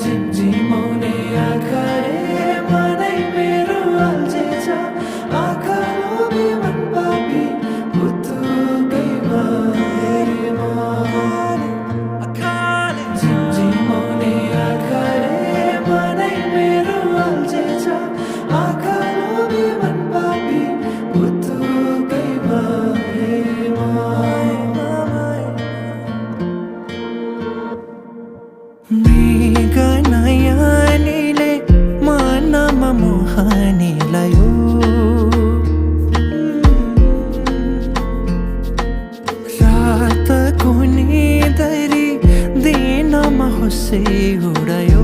झिमझिमाउने आँखाले मनै मेरो अल्झेछ। आँखा लोभी मन पापी भुतुकैमा हेरेमा। झिमझिमाउने आँखाले मनै मेरो अल्झेछ। आँखा लोभी मन पापी भुतुकैमा हेरेमा। मृगनयनीले मनमा मोहनी लायो। रातको निदरी दिनमा होसै उडायो।